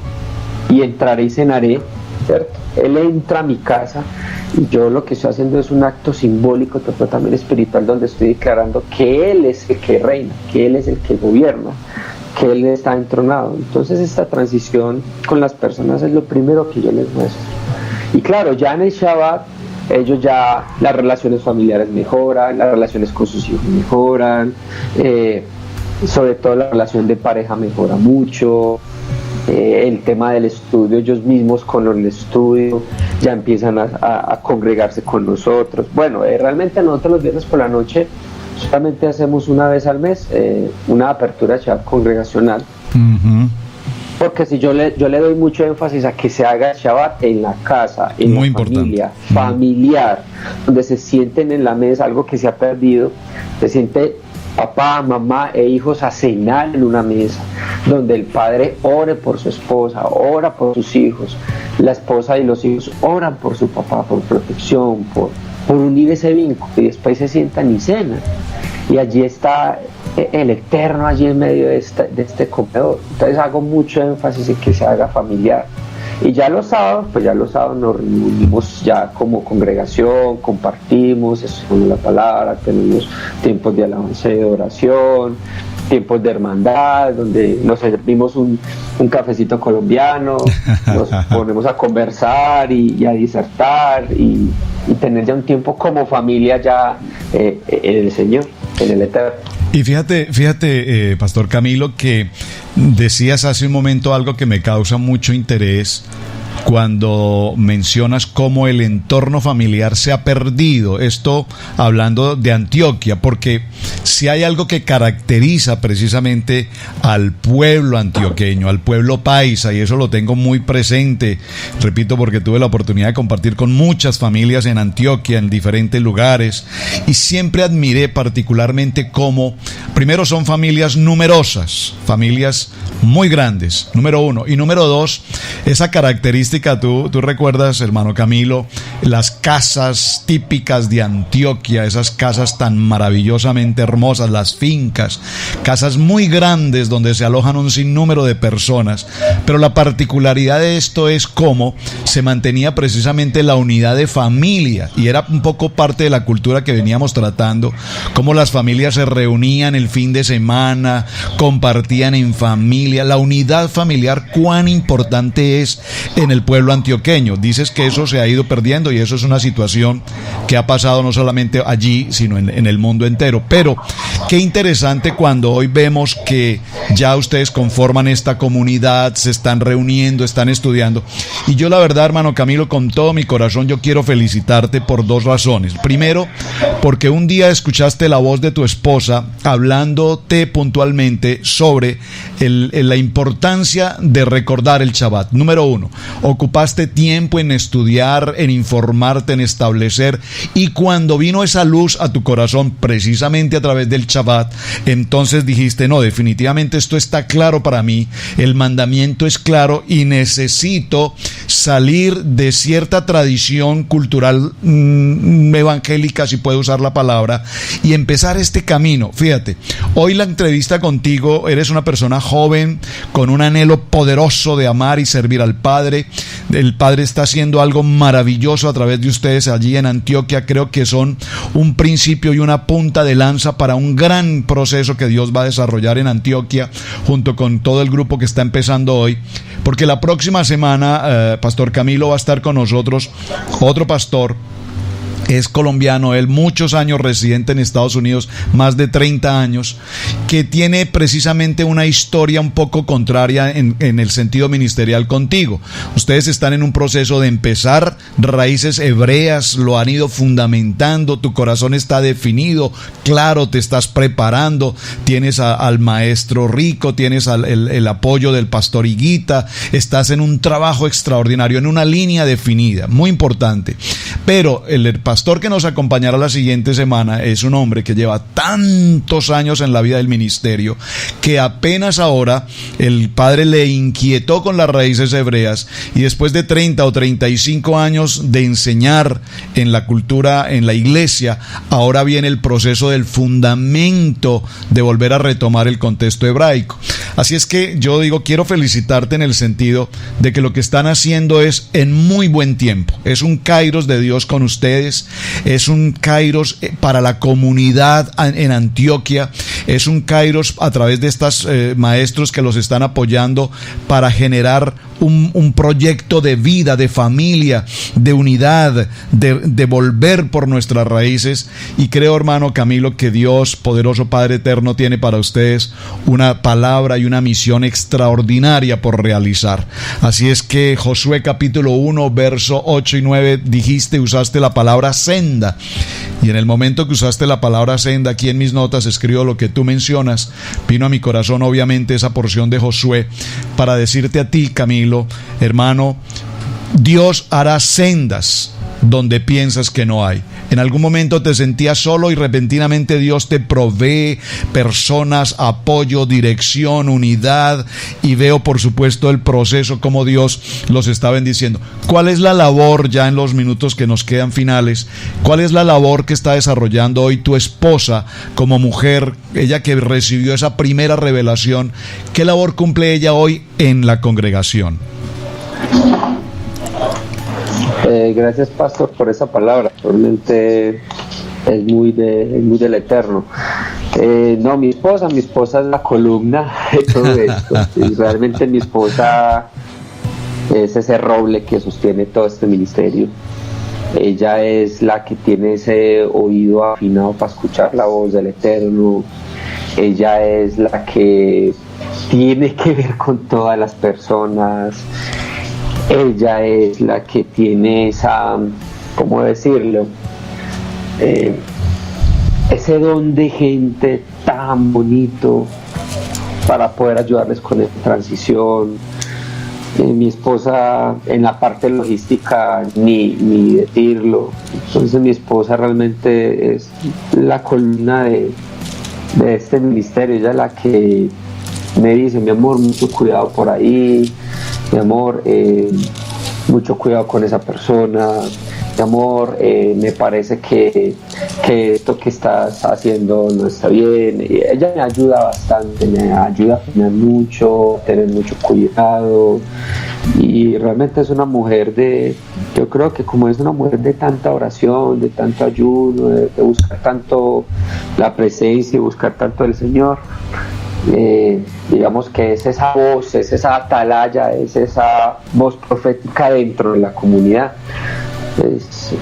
y entraré y cenaré, ¿cierto? Él entra a mi casa y yo lo que estoy haciendo es un acto simbólico, pero también espiritual, donde estoy declarando que Él es el que reina, que Él es el que gobierna, que Él está entronado. Entonces esta transición con las personas es lo primero que yo les muestro. Y claro, ya en el Shabbat, ellos ya, las relaciones familiares mejoran, las relaciones con sus hijos mejoran, sobre todo la relación de pareja mejora mucho. El tema del estudio, ellos mismos con el estudio ya empiezan a congregarse con nosotros. Bueno, realmente nosotros los viernes por la noche solamente hacemos una vez al mes una apertura Shabbat congregacional. Uh-huh. Porque si yo le doy mucho énfasis a que se haga Shabbat en la casa, en muy la familia, familiar, donde se sienten en la mesa, algo que se ha perdido, se siente papá, mamá e hijos a cenar en una mesa, donde el padre ore por su esposa, ora por sus hijos, la esposa y los hijos oran por su papá, por protección, por unir ese vínculo, y después se sientan y cenan, y allí está el Eterno, allí en medio de este comedor. Entonces hago mucho énfasis en que se haga familiar. Y ya los sábados nos reunimos ya como congregación, compartimos, estudiamos la palabra, tenemos tiempos de alabanza y de oración, tiempos de hermandad, donde nos servimos un cafecito colombiano, nos ponemos a conversar y a disertar y tener ya un tiempo como familia ya en el Señor, en el Eterno. Y fíjate, Pastor Camilo, que decías hace un momento algo que me causa mucho interés cuando mencionas cómo el entorno familiar se ha perdido. Esto hablando de Antioquia, porque si hay algo que caracteriza precisamente al pueblo antioqueño, al pueblo paisa, y eso lo tengo muy presente, repito, porque tuve la oportunidad de compartir con muchas familias en Antioquia, en diferentes lugares, y siempre admiré particularmente cómo, primero, son familias numerosas, familias muy grandes, número uno, y número dos, esa característica, tú recuerdas, hermano Camilo, las casas típicas de Antioquia, esas casas tan maravillosamente hermosas, las fincas, casas muy grandes donde se alojan un sinnúmero de personas, pero la particularidad de esto es cómo se mantenía precisamente la unidad de familia, y era un poco parte de la cultura que veníamos tratando, cómo las familias se reunían el fin de semana, compartían en familia, la unidad familiar, cuán importante es en el pueblo antioqueño. Dices que eso se ha ido perdiendo, y eso es una situación que ha pasado no solamente allí, sino en el mundo entero. Pero qué interesante cuando hoy vemos que ya ustedes conforman esta comunidad, se están reuniendo, están estudiando, Y yo la verdad, hermano Camilo, con todo mi corazón yo quiero felicitarte por dos razones. Primero, porque un día escuchaste la voz de tu esposa hablándote puntualmente sobre la importancia de recordar el Shabbat. Número uno, ocupaste tiempo en estudiar, en informarte, en establecer, y cuando vino esa luz a tu corazón precisamente a través del Shabbat, entonces dijiste, no, definitivamente esto está claro para mí, el mandamiento es claro y necesito salir de cierta tradición cultural evangélica, si puedo usar la palabra, y empezar este camino. Fíjate, hoy la entrevista contigo, eres una persona joven con un anhelo poderoso de amar y servir al Padre. El Padre está haciendo algo maravilloso a través de ustedes allí en Antioquia. Creo que son un principio y una punta de lanza para un gran proceso que Dios va a desarrollar en Antioquia junto con todo el grupo que está empezando hoy, porque la próxima semana Pastor Camilo va a estar con nosotros, otro pastor. Es colombiano, él muchos años residente en Estados Unidos, más de 30 años, que tiene precisamente una historia un poco contraria en el sentido ministerial contigo. Ustedes están en un proceso de empezar raíces hebreas, lo han ido fundamentando, tu corazón está definido, claro, te estás preparando, tienes al maestro Rico, tienes el apoyo del pastor Higuita, estás en un trabajo extraordinario, en una línea definida, muy importante. Pero el pastor que nos acompañará la siguiente semana es un hombre que lleva tantos años en la vida del ministerio que apenas ahora el Padre le inquietó con las raíces hebreas, y después de 30 o 35 años de enseñar en la cultura, en la iglesia, ahora viene el proceso del fundamento de volver a retomar el contexto hebraico. Así es que yo digo, quiero felicitarte en el sentido de que lo que están haciendo es en muy buen tiempo, es un kairos de Dios con ustedes, es un kairos para la comunidad en Antioquia, es un kairos a través de estos maestros que los están apoyando para generar un proyecto de vida, de familia, de unidad, de volver por nuestras raíces. Y creo, hermano Camilo, que Dios, poderoso Padre eterno, tiene para ustedes una palabra y una misión extraordinaria por realizar. Así es que Josué capítulo 1, verso 8 y 9, usaste la palabra senda, y en el momento que usaste la palabra senda, aquí en mis notas escribo lo que tú mencionas. Vino a mi corazón obviamente esa porción de Josué para decirte a ti, Camilo, hermano, Dios hará sendas donde piensas que no hay. En algún momento te sentías solo y repentinamente Dios te provee personas, apoyo, dirección, unidad, y veo por supuesto el proceso como Dios los está bendiciendo. ¿Cuál es la labor, ya en los minutos que nos quedan finales, cuál es la labor que está desarrollando hoy tu esposa como mujer, ella que recibió esa primera revelación? ¿Qué labor cumple ella hoy en la congregación? Gracias, pastor, por esa palabra. Realmente es muy del Eterno. No, mi esposa es la columna de todo esto. Y realmente mi esposa es ese roble que sostiene todo este ministerio. Ella es la que tiene ese oído afinado para escuchar la voz del Eterno. Ella es la que tiene que ver con todas las personas. Ella es la que tiene esa, ¿cómo decirlo? Ese don de gente tan bonito para poder ayudarles con esta transición. Mi esposa en la parte logística ni decirlo. Entonces mi esposa realmente es la columna de este ministerio. Ella es la que me dice, mi amor, mucho cuidado por ahí, mi amor, mucho cuidado con esa persona, mi amor, me parece que esto que estás haciendo no está bien. Ella me ayuda bastante, me ayuda a afinar mucho, a tener mucho cuidado, y realmente es una mujer yo creo que como es una mujer de tanta oración, de tanto ayuno, de buscar tanto la presencia y buscar tanto el Señor, digamos que es esa voz, es esa atalaya, es esa voz profética dentro de la comunidad, es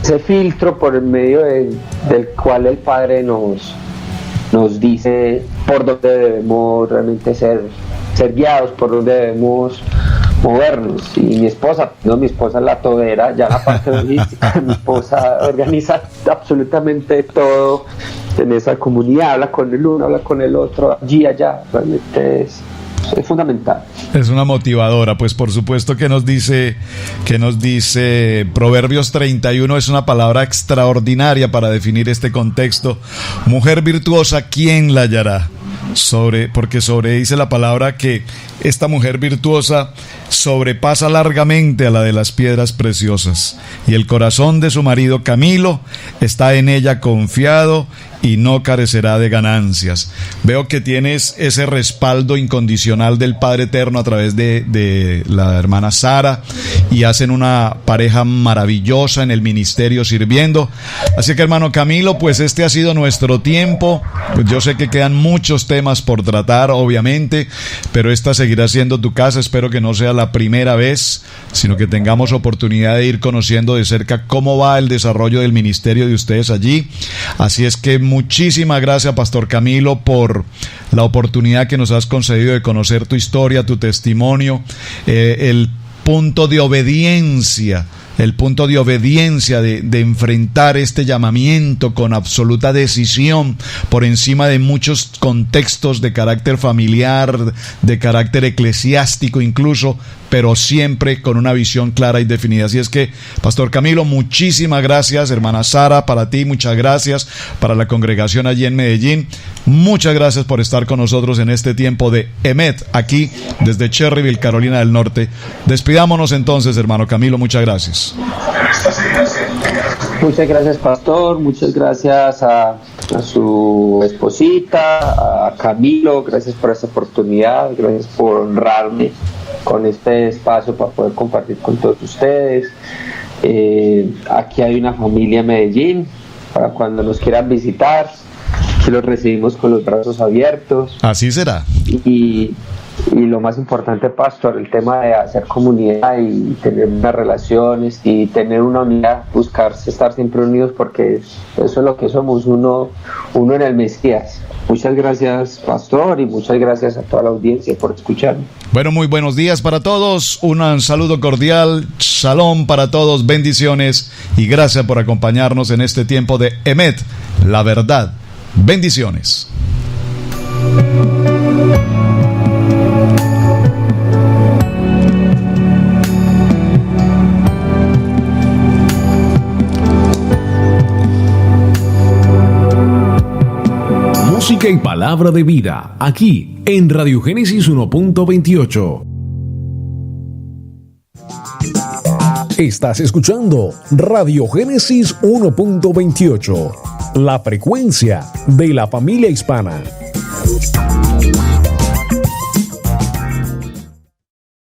ese filtro por el medio del cual el Padre nos dice por dónde debemos realmente ser guiados, por dónde debemos movernos. Y mi esposa es la todera, ya la parte logística, mi esposa organiza absolutamente todo en esa comunidad, habla con el uno, habla con el otro, allí, allá, realmente es fundamental. Es una motivadora, pues por supuesto que nos dice Proverbios 31, es una palabra extraordinaria para definir este contexto. Mujer virtuosa, ¿quién la hallará? Porque dice la palabra que esta mujer virtuosa sobrepasa largamente a la de las piedras preciosas, y el corazón de su marido Camilo está en ella confiado y no carecerá de ganancias. Veo que tienes ese respaldo incondicional del Padre Eterno a través de la hermana Sara, y hacen una pareja maravillosa en el ministerio sirviendo. Así que, hermano Camilo, pues este ha sido nuestro tiempo. Yo sé que quedan muchos temas por tratar, obviamente, pero esta seguirá siendo tu casa. Espero que no sea la primera vez, sino que tengamos oportunidad de ir conociendo de cerca cómo va el desarrollo del ministerio de ustedes allí. Así es que muchísimas gracias, Pastor Camilo, por la oportunidad que nos has concedido de conocer tu historia, tu testimonio, el punto de obediencia de enfrentar este llamamiento con absoluta decisión por encima de muchos contextos de carácter familiar, de carácter eclesiástico incluso, pero siempre con una visión clara y definida. Así es que, Pastor Camilo, muchísimas gracias. Hermana Sara, para ti, muchas gracias. Para la congregación allí en Medellín, muchas gracias por estar con nosotros en este tiempo de EMET, aquí desde Cherryville, Carolina del Norte. Despidámonos entonces, hermano Camilo, muchas gracias. Muchas gracias, pastor. Muchas gracias a su esposita, a Camilo. Gracias por esta oportunidad. Gracias por honrarme con este espacio para poder compartir con todos ustedes. Aquí hay una familia en Medellín para cuando nos quieran visitar, que los recibimos con los brazos abiertos. Así será. Y lo más importante, pastor, el tema de hacer comunidad y tener unas relaciones y tener una unidad, buscarse estar siempre unidos, porque eso es lo que somos, uno en el Mesías. Muchas gracias, pastor, y muchas gracias a toda la audiencia por escucharme. Bueno, muy buenos días para todos, un saludo cordial, shalom para todos, bendiciones, y gracias por acompañarnos en este tiempo de EMET, la verdad. Bendiciones. Música y palabra de vida, aquí en Radio Génesis 1.28. Estás escuchando Radio Génesis 1.28, la frecuencia de la familia hispana.